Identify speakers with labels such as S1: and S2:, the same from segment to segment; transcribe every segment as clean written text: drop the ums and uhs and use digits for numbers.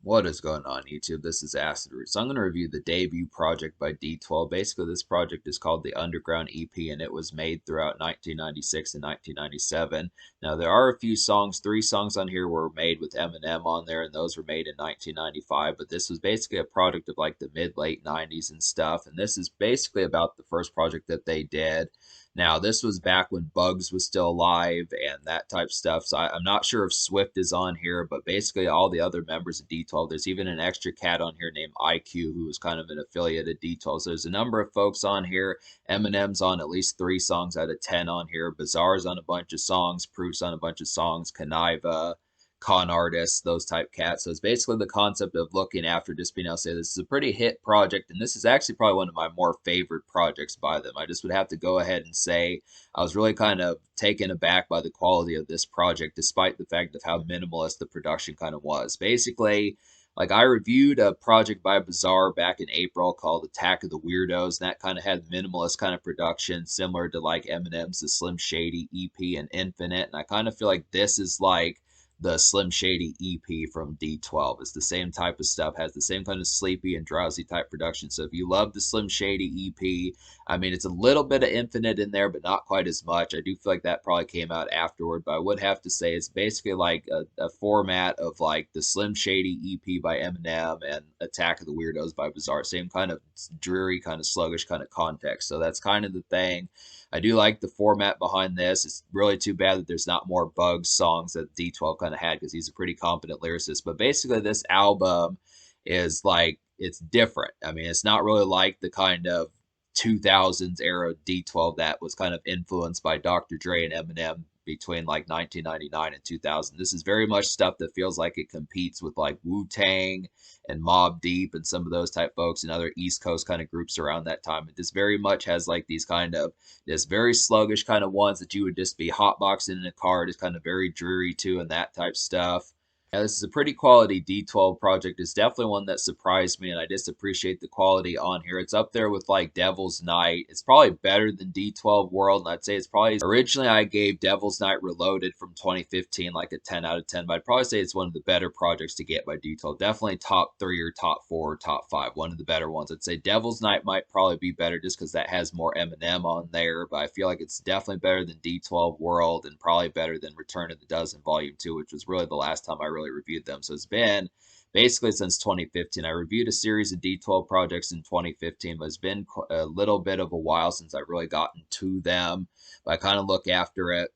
S1: What is going on, YouTube? This is Acid Root. So I'm going to review the debut project by D12. Basically, this project is called the Underground EP, and it was made throughout 1996 and 1997. Now, there are a few songs. 3 songs on here were made with Eminem on there, and those were made in 1995. But this was basically a product of like the mid-late 90s and stuff. And this is basically about the first project that they did. Now, this was back when Bugs was still alive and that type of stuff. So I'm not sure if Swift is on here, but basically all the other members of D12. There's even an extra cat on here named IQ, who was kind of an affiliate of D12. So there's a number of folks on here. Eminem's on at least 3 songs out of 10 on here. Bizarre's on a bunch of songs. Proof's on a bunch of songs. Conniva, con artists, those type cats. So it's basically the concept of looking after, just being able to say this is a pretty hit project, and this is actually probably one of my more favorite projects by them. I just would have to go ahead and say I was really kind of taken aback by the quality of this project, despite the fact of how minimalist the production kind of was. Basically, like I reviewed a project by Bizarre back in April called Attack of the Weirdos, and that kind of had minimalist kind of production, similar to like Eminem's The Slim Shady EP and Infinite. And I kind of feel like this is like the Slim Shady EP from D12. It's the same type of stuff, has the same kind of sleepy and drowsy type production. So if you love the Slim Shady EP, I mean, it's a little bit of Infinite in there, but not quite as much. I do feel like that probably came out afterward, but I would have to say it's basically like a format of like the Slim Shady EP by Eminem and Attack of the Weirdos by Bizarre. Same kind of dreary, kind of sluggish kind of context. So that's kind of the thing. I do like the format behind this. It's really too bad that there's not more Bugs songs that D12 kind of had, because he's a pretty competent lyricist. But basically, this album is like, it's different. I mean, it's not really like the kind of 2000s era D12 that was kind of influenced by Dr. Dre and Eminem between like 1999 and 2000. This is very much stuff that feels like it competes with like Wu-Tang and Mobb Deep and some of those type folks and other East Coast kind of groups around that time. It just very much has like these kind of just very sluggish kind of ones that you would just be hotboxing in a car, just kind of very dreary too, and that type stuff. Yeah, this is a pretty quality D12 project. It's definitely one that surprised me, and I just appreciate the quality on here. It's up there with like Devil's Night. It's probably better than D12 World, and I'd say it's probably, originally I gave Devil's Night Reloaded from 2015 like a 10 out of 10, but I'd probably say it's one of the better projects to get by D12. Definitely top 3 or top 4 or top 5, one of the better ones. I'd say Devil's Night might probably be better just because that has more Eminem on there, but I feel like it's definitely better than D12 World and probably better than Return of the Dozen Volume 2, which was really the last time I really reviewed them. So it's been basically since 2015. I reviewed a series of D12 projects in 2015, but it's been a little bit of a while since I've really gotten to them. But I kind of look after it,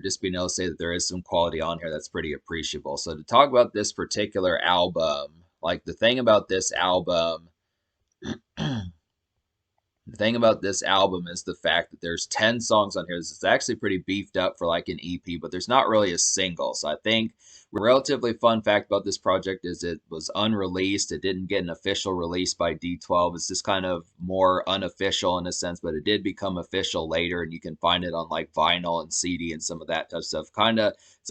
S1: just being able to say that there is some quality on here that's pretty appreciable. So to talk about this particular album, like the thing about this album, the thing about this album is the fact that there's 10 songs on here. This is actually pretty beefed up for like an EP, but there's not really a single. So I think a relatively fun fact about this project is it was unreleased. It didn't get an official release by D12. It's just kind of more unofficial in a sense, but it did become official later, and you can find it on like vinyl and CD and some of that type of stuff. Kind of, it's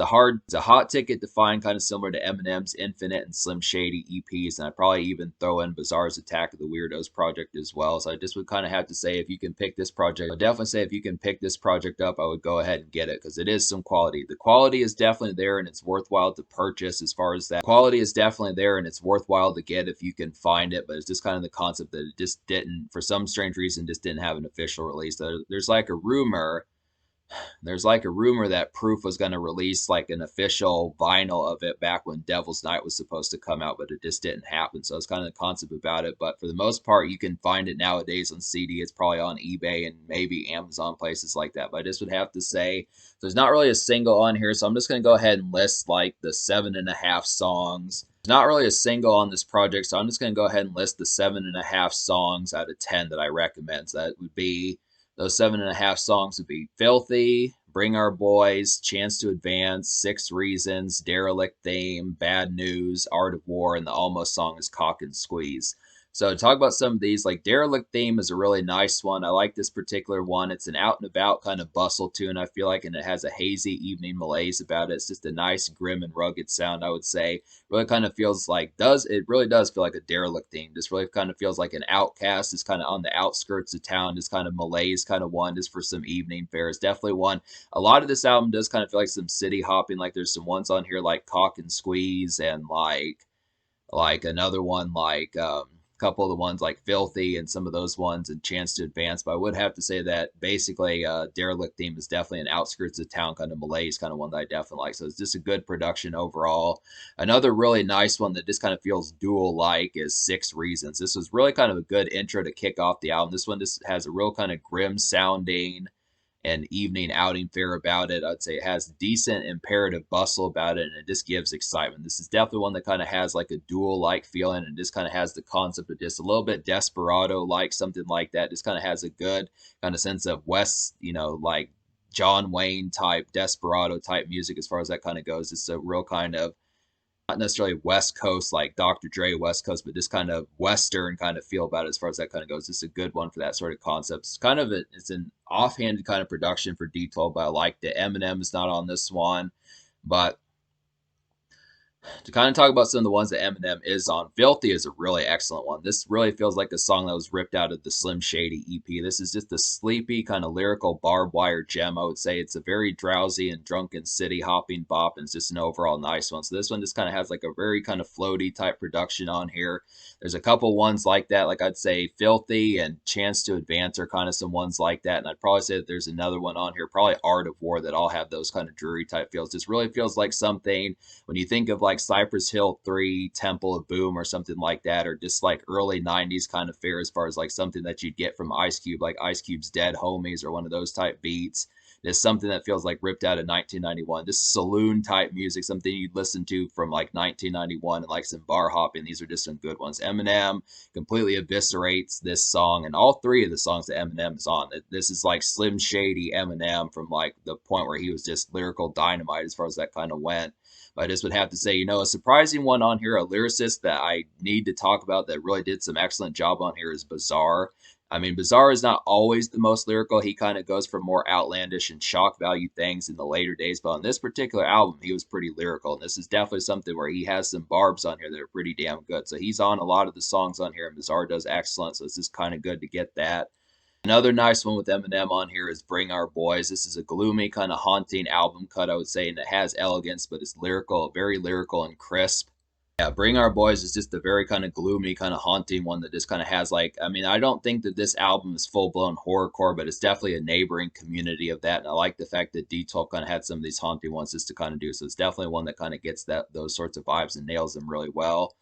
S1: a hot ticket to find, kind of similar to Eminem's Infinite and Slim Shady EPs, and I'd probably even throw in Bizarre's Attack of the Weirdos project as well. So I just would kind of have to say, if you can pick this project, I would definitely say if you can pick this project up, I would go ahead and get it, because it is some quality. The quality is definitely there, and it's worthwhile to purchase. As far as that quality is definitely there, and it's worthwhile to get if you can find it, but it's just kind of the concept that it just didn't, for some strange reason, just didn't have an official release. There's like a rumor that Proof was going to release like an official vinyl of it back when Devil's Night was supposed to come out, but it just didn't happen. So it's kind of the concept about it. But for the most part, you can find it nowadays on CD. It's probably on eBay and maybe Amazon, places like that. But I just would have to say, there's not really a single on here. So I'm just going to go ahead and list like the 7.5 songs. There's not really a single on this project. So I'm just going to go ahead and list the 7.5 songs out of 10 that I recommend. So that would be, those 7.5 songs would be Filthy, Bring Our Boys, Chance to Advance, 6 Reasons, Derelict Theme, Bad News, Art of War, and the almost song is Cock and Squeeze. So to talk about some of these, like Derelict Theme is a really nice one. I like this particular one. It's an out and about kind of bustle tune, I feel like, and it has a hazy evening malaise about it. It's just a nice, grim, and rugged sound, I would say. Really kind of feels like, it really does feel like a Derelict Theme. Just really kind of feels like an Outcast. It's kind of on the outskirts of town, just kind of malaise kind of one, just for some evening fare. It's definitely one. A lot of this album does kind of feel like some city hopping. Like there's some ones on here like Cock and Squeeze and like like another one like a couple of the ones like Filthy and some of those ones and Chance to Advance. But I would have to say that basically Derelict theme is definitely an outskirts of town kind of malaise kind of one that I definitely like. So it's just a good production overall. Another really nice one that just kind of feels dual like is Six Reasons. This was really kind of a good intro to kick off the album. This one just has a real kind of grim sounding and evening outing fare about it. I'd say it has decent imperative bustle about it, and it just gives excitement. This is definitely one that kind of has like a dual like feeling, and just kind of has the concept of just a little bit desperado like, something like that. Just kind of has a good kind of sense of West, like John Wayne type, desperado type music as far as that kind of goes. It's a real kind of not necessarily West Coast like Dr. Dre West Coast, but just kind of Western kind of feel about it as far as that kind of goes. It's a good one for that sort of concept. It's kind of it's an offhanded kind of production for D12, but I like that Eminem is not on this one. But to kind of talk about some of the ones that Eminem is on, Filthy is a really excellent one. This really feels like a song that was ripped out of the Slim Shady EP. This is just a sleepy, kind of lyrical barbed wire gem, I would say. It's a very drowsy and drunken city hopping bop, and it's just an overall nice one. So this one just kind of has like a very kind of floaty type production on here. There's a couple ones like that, like I'd say Filthy and Chance to Advance are kind of some ones like that. And I'd probably say that there's another one on here, probably Art of War, that all have those kind of dreary type feels. This really feels like something when you think of like Cypress Hill 3, Temple of Boom, or something like that, or just like early 90s kind of fare as far as like something that you'd get from Ice Cube, like Ice Cube's Dead Homies or one of those type beats. It's something that feels like ripped out of 1991. Just saloon type music, something you'd listen to from like 1991 and like some bar hopping. These are just some good ones. Eminem completely eviscerates this song, and all three of the songs that Eminem is on. This is like Slim Shady Eminem from like the point where he was just lyrical dynamite as far as that kind of went. But I just would have to say, a surprising one on here, a lyricist that I need to talk about that really did some excellent job on here is Bizarre. I mean, Bizarre is not always the most lyrical. He kind of goes for more outlandish and shock value things in the later days. But on this particular album, he was pretty lyrical. And this is definitely something where he has some barbs on here that are pretty damn good. So he's on a lot of the songs on here, and Bizarre does excellent. So it's just kind of good to get that. Another nice one with Eminem on here is Bring Our Boys. This is a gloomy, kind of haunting album cut, I would say, and it has elegance, but it's lyrical, very lyrical and crisp. Yeah, Bring Our Boys is just a very kind of gloomy, kind of haunting one that just kind of has like, I mean, I don't think that this album is full-blown horrorcore, but it's definitely a neighboring community of that. And I like the fact that D12 kind of had some of these haunting ones just to kind of do. So it's definitely one that kind of gets those sorts of vibes and nails them really well.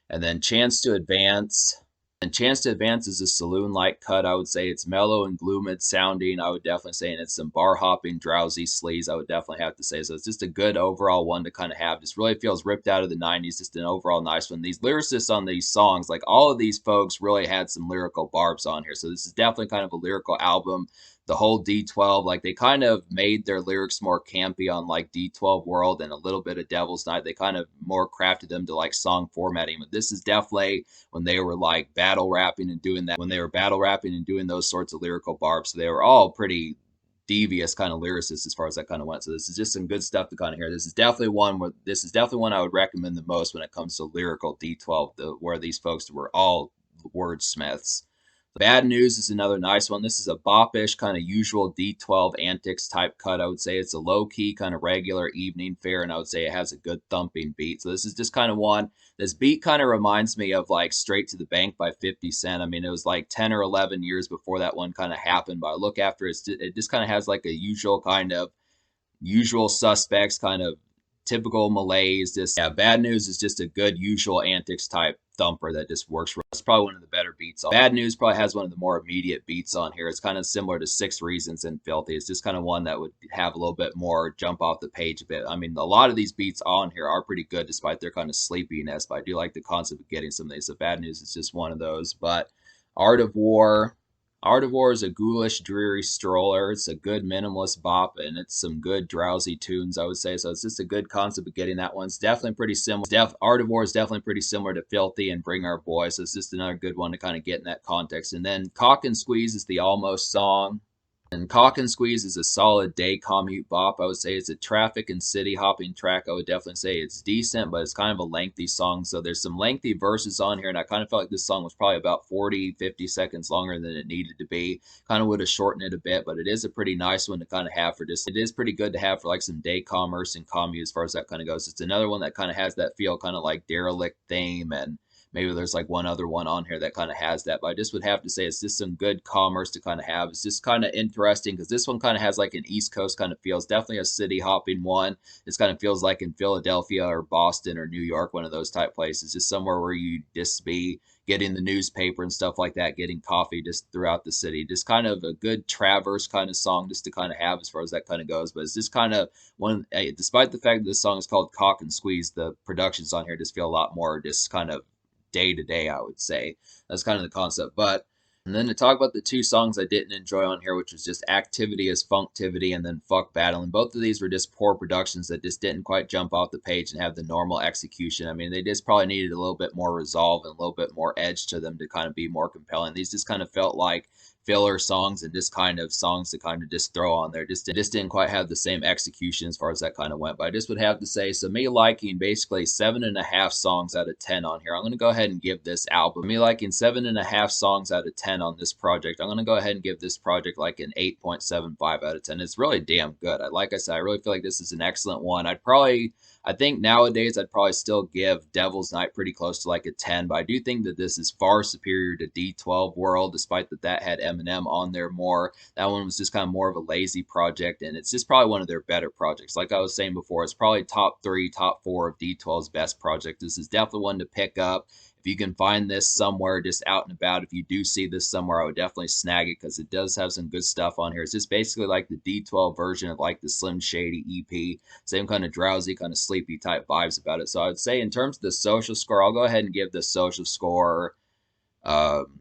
S1: And then Chance to Advance. And Chance to Advance is a saloon-like cut. I would say it's mellow and gloomy sounding. I would definitely say, and it's some bar hopping, drowsy sleaze. I would definitely have to say. So it's just a good overall one to kind of have. Just really feels ripped out of the '90s. Just an overall nice one. These lyricists on these songs, like all of these folks, really had some lyrical barbs on here. So this is definitely kind of a lyrical album. The whole D12, like they kind of made their lyrics more campy on like D12 World and a little bit of Devil's Night. They kind of more crafted them to like song formatting. But this is definitely when they were like battle rapping and doing that, when they were battle rapping and doing those sorts of lyrical barbs. So they were all pretty devious kind of lyricists as far as that kind of went. So this is just some good stuff to kind of hear. This is definitely one I would recommend the most when it comes to lyrical D12, where these folks were all wordsmiths. Bad News is another nice one. This is a bop-ish kind of usual D12 antics type cut. I would say it's a low-key kind of regular evening fare, and I would say it has a good thumping beat. So this is just kind of one. This beat kind of reminds me of like Straight to the Bank by 50 Cent. I mean, it was like 10 or 11 years before that one kind of happened, but I look after it, it just kind of has like a usual kind of usual suspects kind of typical malaise. Just yeah, Bad News is just a good usual antics type thumper that just works for us. It's probably one of the better beats. Bad News probably has one of the more immediate beats on here. It's kind of similar to Six Reasons and Filthy. It's just kind of one that would have a little bit more jump off the page a bit. I mean, a lot of these beats on here are pretty good despite their kind of sleepiness, but I do like the concept of getting some of these. So Bad News is just one of those. But Art of War, Art of War is a ghoulish, dreary stroller. It's a good minimalist bop, and it's some good drowsy tunes, I would say. So it's just a good concept of getting that one. It's definitely pretty similar. Art of War is definitely pretty similar to Filthy and Bring Our Boy. So it's just another good one to kind of get in that context. And then Cock and Squeeze is the almost song. And Cock and Squeeze is a solid day commute bop. I would say it's a traffic and city hopping track. I would definitely say it's decent, but it's kind of a lengthy song. So there's some lengthy verses on here, and I kind of felt like this song was probably about 40, 50 seconds longer than it needed to be. Kind of would have shortened it a bit, but it is a pretty nice one to kind of have for just, it is pretty good to have for like some day commerce and commute as far as that kind of goes. It's another one that kind of has that feel kind of like Derelict theme, and maybe there's like one other one on here that kind of has that, but I just would have to say it's just some good commerce to kind of have. It's just kind of interesting because this one kind of has like an East Coast kind of feels, definitely a city hopping one. This kind of feels like in Philadelphia or Boston or New York, one of those type places, just somewhere where you just be getting the newspaper and stuff like that, getting coffee just throughout the city. Just kind of a good traverse kind of song just to kind of have as far as that kind of goes. But it's just kind of one, despite the fact that this song is called Cock and Squeeze, the productions on here just feel a lot more just kind of day to day, I would say. That's kind of the concept. But and then to talk about the two songs I didn't enjoy on here, which was just Activity as Funktivity and then Fuck Battling. Both of these were just poor productions that just didn't quite jump off the page and have the normal execution. I mean, they just probably needed a little bit more resolve and a little bit more edge to them to kind of be more compelling. These just kind of felt like filler songs and just kind of songs to kind of just throw on there. Just didn't quite have the same execution as far as that kind of went. But I just would have to say, so me liking basically 7.5 songs out of 10 on here. I'm going to go ahead and give this album, me liking 7.5 songs out of 10 on this project. I'm going to go ahead and give this project like an 8.75 out of 10. It's really damn good. Like I said, I really feel like this is an excellent one. I think nowadays I'd probably still give Devil's Night pretty close to like a 10, but I do think that this is far superior to D12 World, despite that had Eminem on there more. That one was just kind of more of a lazy project, and it's just probably one of their better projects. Like I was saying before, it's probably top 3, top 4 of D12's best projects. This is definitely one to pick up. If you can find this somewhere just out and about, if you do see this somewhere, I would definitely snag it because it does have some good stuff on here. It's just basically like the D12 version of like the Slim Shady EP. Same kind of drowsy, kind of sleepy type vibes about it. So I would say in terms of the social score, I'll go ahead and give the social score um,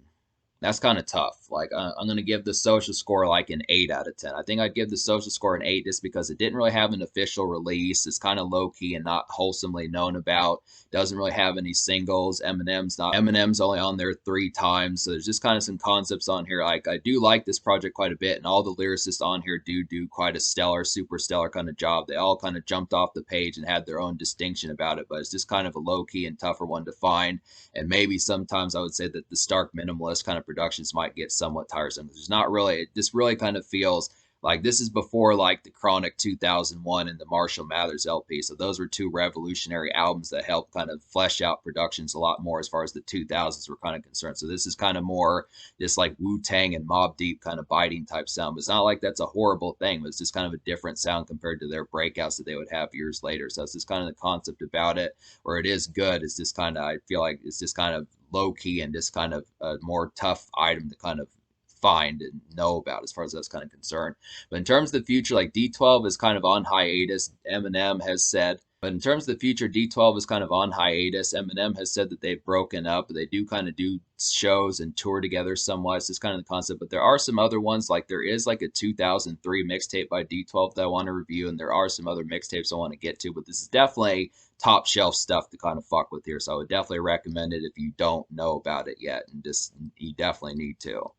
S1: that's kind of tough. Like I'm going to give the social score like an 8 out of 10. I think I'd give the social score an 8 just because it didn't really have an official release. It's kind of low key and not wholesomely known about. Doesn't really have any singles. Eminem's only on there 3 times. So there's just kind of some concepts on here. Like I do like this project quite a bit, and all the lyricists on here do quite a super stellar kind of job. They all kind of jumped off the page and had their own distinction about it, but it's just kind of a low key and tougher one to find. And maybe sometimes I would say that the stark minimalist kind of productions might get somewhat tiresome. There's not really, this really kind of feels like this is before like the Chronic 2001 and the Marshall Mathers LP. So those were 2 revolutionary albums that helped kind of flesh out productions a lot more as far as the 2000s were kind of concerned. So this is kind of more just like Wu-Tang and Mobb Deep kind of biting type sound. But it's not like that's a horrible thing, but it's just kind of a different sound compared to their breakouts that they would have years later. So it's just kind of the concept about it, where it is good. It's just kind of, I feel like it's just kind of low key and just kind of a more tough item to kind of find and know about as far as that's kind of concerned. But in terms of the future, like D12 is kind of on hiatus, Eminem has said. But in terms of the future, D12 is kind of on hiatus. Eminem has said that they've broken up. They do kind of do shows and tour together somewhat. It's just kind of the concept. But there are some other ones, like there is like a 2003 mixtape by D12 that I want to review, and there are some other mixtapes I want to get to. But this is definitely top shelf stuff to kind of fuck with here. So I would definitely recommend it if you don't know about it yet, and just you definitely need to.